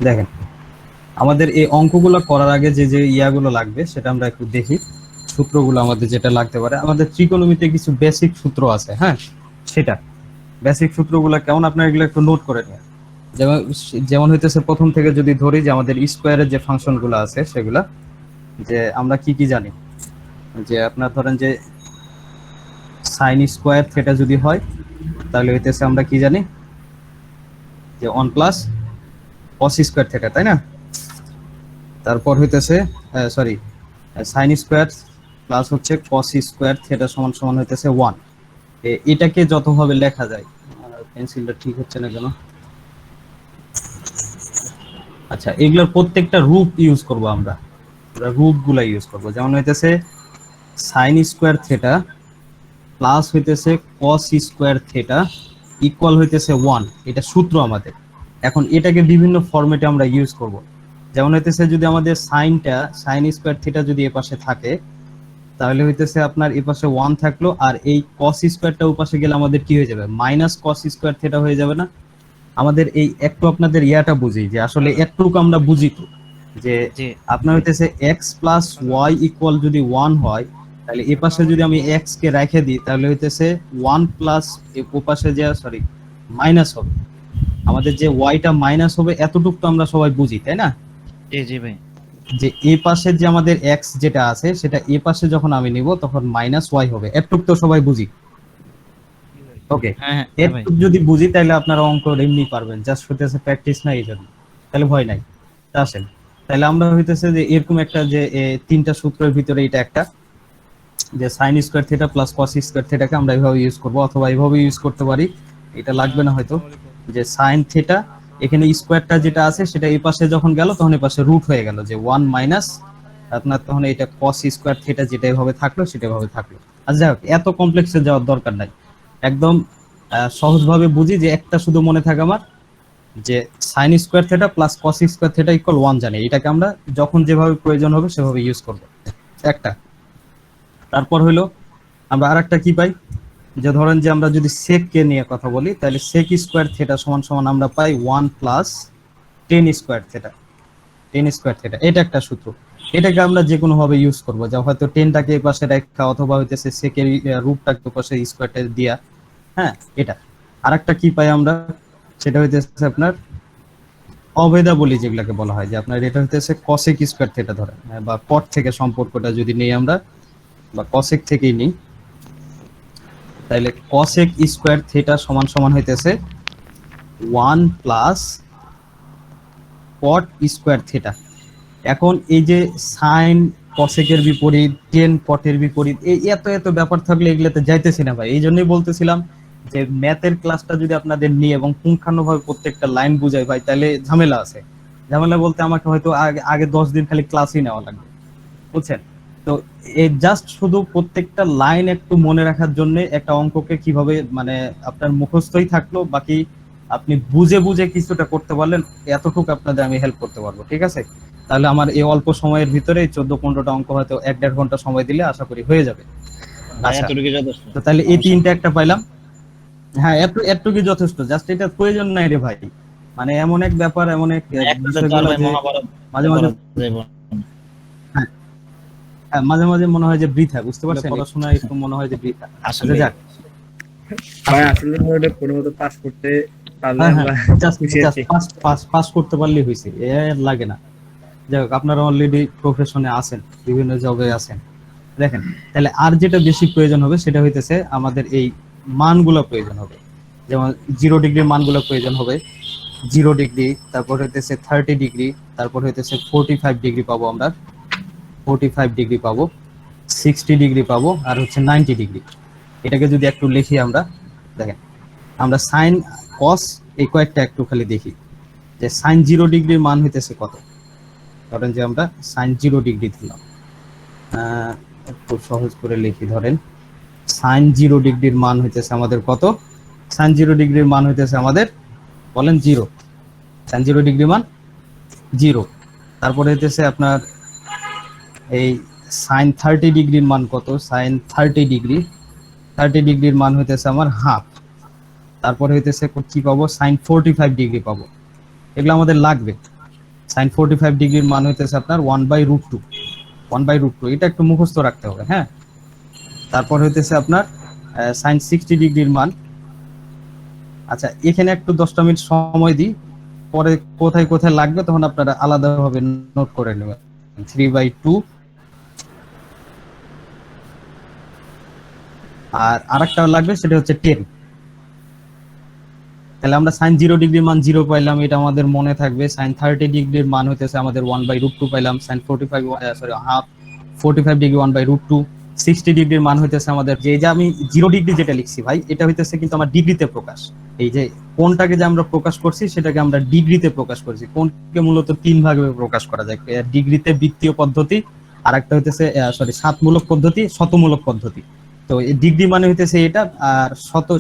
দেখেন আমাদের এই অঙ্কগুলো করার আগে যে যে ইয়াগুলো লাগবে সেটা আমরা একটু দেখি। সূত্রগুলো আমাদের যেটা লাগতে পারে, আমাদের ত্রিকোণমিতিতে কিছু বেসিক সূত্র আছে, হ্যাঁ সেটা বেসিক সূত্রগুলো কেমন আপনার এগুলো একটু নোট করে নিন। যেমন যেমন হইতেছে প্রথম থেকে যদি ধরি যে আমাদের স্কোয়ারের যে ফাংশনগুলো আছে সেগুলা, যে আমরা কি কি জানি, যে আপনার ধরেন যে সাইন স্কোয়ার থিটা যদি হয় তাহলে হইতেছে আমরা কি জানি যে 1 প্লাস কস স্কোয়ার থিটা, তাই না? তারপর হইতেছে সরি সাইন স্কোয়ার প্লাস হচ্ছে কস স্কোয়ার থিটা সমান সমান হইতেছে 1। এটাকে যতভাবে লেখা যায়, পেন্সিলটা ঠিক হচ্ছে না কেন, আচ্ছা এগুলোর প্রত্যেকটা রূপ ইউজ করব আমরা, রূপগুলা ইউজ করব। যেমন হইতেছে সাইন স্কোয়ার থিটা প্লাস হইতেছে কস স্কোয়ার থিটা ইকুয়াল হইতেছে 1, এটা সূত্র আমাদের। এখন এটাকে বিভিন্ন ফরম্যাটে আমরা ইউজ করব। যেমন হইতেছে যদি আমাদের সাইন স্কোয়ার থিটা যদি এ পাশে থাকে তাহলে হইতেছে আপনার এ পাশে 1 থাকলো, আর এই কস স্কোয়ারটা ও পাশে গেলে আমাদের কি হয়ে যাবে, মাইনাস কস স্কোয়ার থিটা হয়ে যাবে না? আমাদের এই একটু আপনাদের ইয়াটা বুঝি, যে আসলে একটুকু আমরা বুঝি তো, যে জি আপনার হইতেছে এক্স প্লাস ওয়াই ইকুয়াল যদি 1 হয় তাহলে এ পাশে যদি আমি এক্স কে রেখে দিই তাহলে হইতেছে 1 প্লাস ও পাশে যে সরি মাইনাস হবে, আমাদের যে ওয়াইটা মাইনাস হবে এতটুকু তো আমরা সবাই বুঝি, তাই না? জি জি ভাই। যে এ পাশে যে আমাদের এক্স যেটা আছে সেটা এ পাশে যখন আমি নিব তখন মাইনাস ওয়াই হবে, এতটুকু তো সবাই বুঝি। ওকে, হ্যাঁ হ্যাঁ হ্যাঁ ভাই। এটুকু যদি বুঝি তাহলে আপনারা অঙ্ক এমনি পারবেন, জাস্ট হইতেছে প্র্যাকটিস না এই জন্য, তাহলে ভয় নাই। তা আসেন, তাহলে আমরা হইতেছে যে এরকম একটা যে তিনটা সূত্রের ভিতরে এটা একটা, যে sine square theta plus cos square থিটাকে আমরা এইভাবে ইউজ করব, অথবা এইভাবে ইউজ করতে পারি, এটা লাগবে না হয়তো, যে সাইন থিটা এখানে স্কোয়ারটা যেটা আছে সেটা এই পাশে যখন গেল তখন এই পাশে রুট হয়ে গেল, যে 1 মাইনাস আপনার তখন এটা কস স্কোয়ার থিটা যেটা এভাবে থাকলো সেটা এভাবে থাকলো। আচ্ছা যাই হোক, এত কমপ্লেক্সে যাওয়ার দরকার নাই, একদম সহজভাবে বুঝি, যে একটা শুধু মনে থাকে আমার, যে sine square theta plus cos square theta equal 1 জানি, এটাকে আমরা যখন যেভাবে প্রয়োজন হবে সেভাবে ইউজ করব একটা। তারপর হইলো আমরা আরেকটা কি পাই, যে ধরেন যে আমরা যদি সেক কে নিয়ে কথা বলি তাহলে সেক স্কোয়ার থিটা সমান সমান আমরা পাই 1 plus tan square theta, tan square theta, এটা একটা সূত্র। এটাকে আমরা যে কোনো ভাবে ইউজ করবো, যা হয়তো টেনটাকে এই পাশে রেখা, অথবা হইতেছে সেকের রুটটাকে পাশে স্কোয়ারটা দিয়া, হ্যাঁ এটা। আরেকটা কি পাই আমরা, সেটা হইতেছে আপনার অভেদাবলী যেগুলোকে বলা হয়, যে আপনার এটা হইতেছে কসেক স্কোয়ার থিটা ধরেন, বা কট থেকে সম্পর্কটা যদি নেই আমরা, বা কসেক থেকেই নিই, তাহলে কসেক স্কোয়ার থিটা সমান সমান হইতেছে 1 প্লাস কট স্কোয়ার থিটা। এখন এই যে সাইন কসেকের বিপরীত, টেন কটের বিপরীত, এই এত এত ব্যাপার থাকলে এগুলোতে যাইতেছি না ভাই, এই জন্যই বলতেছিলাম যে ম্যাথের ক্লাসটা যদি আপনাদের নিয়ে এবং পুঙ্খানুভাবে প্রত্যেকটা লাইন বুঝাই ভাই, তাহলে ঝামেলা আছে। ঝামেলা বলতে আমাকে হয়তো আগে আগে 10 দিন খালি ক্লাসই নেওয়া লাগবে, বুঝছেন? তো এই জাস্ট শুধু প্রত্যেকটা লাইন একটু মনে রাখার জন্য একটা অঙ্ককে কিভাবে মানে আপনার মুখস্থই থাকলো, বাকি আপনি বুঝে বুঝে কিছুটা করতে পারলেন, এতটুকু আপনাদের আমি হেল্প করতে পারবো, ঠিক আছে? তাহলে আমার এই অল্প সময়ের ভিতরে 14-15টা অঙ্ক হয়তো 1-1.5 ঘন্টা সময় দিলে আশা করি হয়ে যাবে। ভাই আচ্ছা, এতটুকু যথেষ্ট। তো তাহলে এই সমস্যা নেই। তিনটা একটা পাইলাম। হ্যাঁ, এতটুকু যথেষ্ট, জাস্ট এটা প্রয়োজন নাই রে ভাই, মানে এমন এক ব্যাপার, এমন এক না, একসাথে তো আর বিষয়গুলো ভাই যে মহাভারত মাঝে মাঝে, পড়া যাবে না। হ্যাঁ হ্যাঁ, মাঝে মাঝে মনে হয় যে বৃথা, বুঝতে আসলে পারছেন, পড়াশোনা একটু মনে হয় যে বৃথা। আচ্ছা আসলে যাক, ভাই আসলে ওটা কোনো মতো পাস করতে পারলে হ্যাঁ হ্যাঁ, আমরা জাস্ট খুশি জাস্ট আছি। পাস পাস পাস করতে পারলেই হয়েছে, এ আর লাগে না। যাই হোক, আপনারা অলরেডি প্রফেশনে আছেন, বিভিন্ন জবে আছেন, দেখেন। তাহলে আর যেটা বেশি প্রয়োজন হবে সেটা হইতেছে আমাদের এই মানগুলো প্রয়োজন হবে, যেমন 0 ডিগ্রির মানগুলো প্রয়োজন হবে, 0 ডিগ্রি, তারপর হইতেছে 30 ডিগ্রি, তারপর হইতেছে 45 ডিগ্রি পাবো আমরা, 45 ডিগ্রি পাবো, 60 ডিগ্রি পাবো, আর হচ্ছে 90 ডিগ্রি। এটাকে যদি একটু লিখি আমরা, দেখেন আমরা সাইন কস এই কয়েকটা একটু খালি দেখি, যে সাইন 0 ডিগ্রির মান হইতেছে কত। ধরেন যে আমরা সাইন 0 ডিগ্রি দিলাম, একটু সহজ করে লিখি, ধরেন সাইন 0 ডিগ্রির মান হইতেছে আমাদের কত, সাইন 0 ডিগ্রির মান হইতেছে আমাদের, বলেন 0, সাইন 0 ডিগ্রি মান 0। তারপরে হইতেছে আপনার এই সাইন 30 ডিগ্রির মান কত, সাইন 30 ডিগ্রি, 30 ডিগ্রির মান হইতেছে আমার হাফ। তারপরে হইতেছে কি পাবো, সাইন 45 ডিগ্রি পাবো। এগুলো আমাদের লাগবে, সাইন 45 ডিগ্রির মান হইতেছে আপনার 1/√2, 1/√2, এটা একটু মুখস্থ রাখতে হবে। হ্যাঁ, তারপর হইতেছে আপনার সাইন 60 ডিগ্রির মান। আচ্ছা, এখানে একটু 10টা মিনিট সময় দিই, পরে কোথায় কোথায় লাগবে তখন আপনারা আলাদাভাবে নোট করে নেবেন। 3/2, আর আরেকটা লাগবে সেটা হচ্ছে 10। তাহলে আমরা সাইন 0 ডিগ্রির মান 0 পাইলাম, এটা আমাদের মনে থাকবে। সাইন 30 ডিগ্রির মান হইতেছে আমাদের 1/√2 পাইলাম। Sign 45 half 45 degree 1/√2। 60 ডিগ্রির মান হইতেছে আমাদের, যে আমি 0 ডিগ্রি যেটা লিখছি ভাই, এটা হইতেছে কিন্তু আমার ডিগ্রিতে প্রকাশ। এই যে কোনটাকে যে আমরা প্রকাশ করছি সেটাকে আমরা ডিগ্রিতে প্রকাশ করছি। কোনকে মূলত 3 ভাগে প্রকাশ করা যায়, ডিগ্রিতে বৃত্তীয় পদ্ধতি, আর একটা হইতেছে সাতমূলক পদ্ধতি, শতমূলক পদ্ধতি। তো এই ডিগ্রি মানে হইতেছে এটা, আর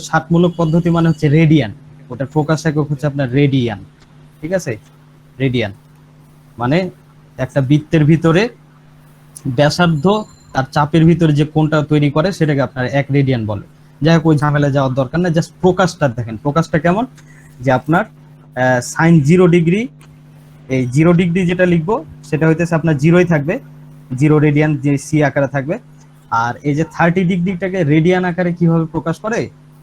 ষাটমূলক পদ্ধতি মানে হচ্ছে রেডিয়ান। ওটার প্রকাশ একক হচ্ছে আপনার রেডিয়ান। ঠিক আছে, রেডিয়ান মানে একটা বৃত্তের ভিতরে ব্যাসার্ধ আর চাপের ভিতরে যে কোণটা তৈরি করে সেটাকে আপনার 1 রেডিয়ান বলে। যাই হোক, ওই ঝামেলা যাওয়ার দরকার না, জাস্ট প্রকাশটা দেখেন। প্রকাশটা কেমন, যে আপনার সাইন 0 ডিগ্রি, এই 0 ডিগ্রি যেটা লিখবো সেটা হইতেছে আপনার 0ই থাকবে, 0 রেডিয়ান যে সি আকারে থাকবে। আর এই যে 30 ডিগ্রিটাকে রেডিয়ান আকারে কিভাবে প্রকাশ করে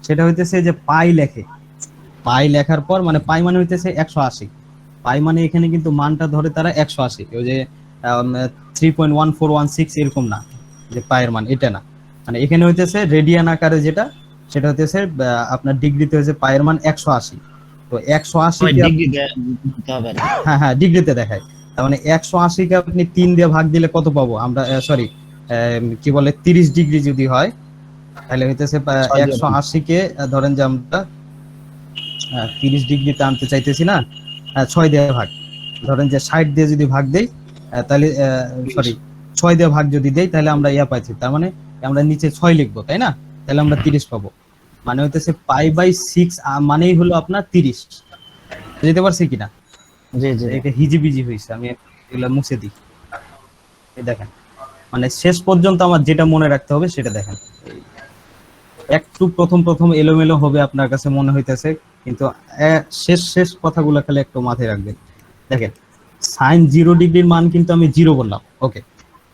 সেটা হইতেছে যে পাই লেখে। পাই লেখার পর, মানে পাই মানে হইতেছে 180। পাই মানে এখানে কিন্তু মানটা ধরে তারা 180, ওই যে 3.1416 এরকম না, যে পায়ের মান এটা না। মানে এখানে হইতেছে রেডিয়ান আকারে যেটা, সেটা হইতেছে আপনার ডিগ্রিতে হইছে পায়ের মান 180। তো 180 ওই কে ডিগ্রি দিতে হবে আর কি। হ্যাঁ হ্যাঁ, ডিগ্রিতে দেখায়। তার মানে 180 কে আপনি 3 দিয়ে ভাগ দিলে কত পাবো আমরা, সরি কি বলে 30 ডিগ্রি যদি হয়, তাহলে হইতেছে 180 কে ধরেন যে আমরা 30 ডিগ্রিতে আনতে চাইতেছি না, 6 দিয়ে ভাগ, ধরেন যে 60 দিয়ে যদি ভাগ দেই, তাহলে সরি 6 দিয়ে ভাগ যদি দেই তাহলে আমরা ইয়া পাইছি। তার মানে আমরা নিচে 6 লিখবো, তাই না? তাহলে আমরা 30 পাবো। মানে হইতেছে π/6 মানেই হলো আপনার 30। বুঝতে পারছি কিনা? জি জি এটা হিজিবিজি হয়েছে, আমি এগুলা মুছে দিই। এই দেখেন, মানে শেষ পর্যন্ত আমার যেটা মনে রাখতে হবে সেটা দেখেন। একটু প্রথম প্রথম এলোমেলো হবে আপনার কাছে মনে হইতেছে, কিন্তু শেষ শেষ কথাগুলো খালি একটু মাথায় রাখবেন। দেখেন, সাইন 0 ডিগ্রির মান কিন্তু আমি 0 বললাম, ওকে,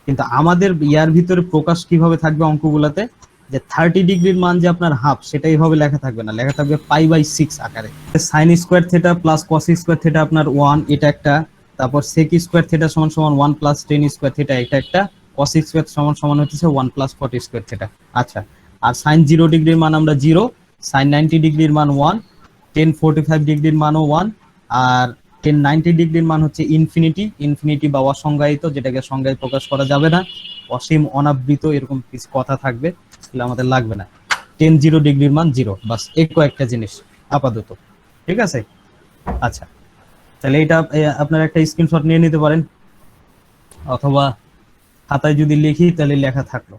কিন্তু আমাদের ইয়ার ভিতরে প্রকাশ কিভাবে থাকবে অঙ্কগুলোতে, যে 30 ডিগ্রির মান যে আপনার হাফ, সেটা এইভাবে লেখা থাকবে না, লেখা থাকবে π/6 আকারে। Sign square theta plus cos square theta আপনার 1, এটা একটা। তারপর সেক স্কোয়ার থিটা সমান সমান 1 প্লাস টেন স্কোয়ার থিটা, এটা একটা। কস স্কোয়ার সমান সমান হচ্ছে 1 প্লাস 40 স্কোয়ার থিটা। আচ্ছা, আর সাইন 0 ডিগ্রির মান আমরা 0, সাইন 90 ডিগ্রির মান 1, টেন 45 ডিগ্রির মানও 1, আর 1090 ডিগ্রির মান হচ্ছে ইনফিনিটি। ইনফিনিটি বা অসংজ্ঞায়িত, যেটাকে সংজ্ঞায় প্রকাশ করা যাবে না, অসীম, অনাবৃত, এরকম কিছু কথা থাকবে, তাহলে আমাদের লাগবে না। 10 ডিগ্রির মান 0, বাস এই কয়েকটা জিনিস আপাতত। ঠিক আছে, আচ্ছা, তাহলে এটা আপনার একটা স্ক্রিনশট নিয়ে নিতে পারেন, অথবা খাতায় যদি লিখি তাহলে লেখা থাকলো।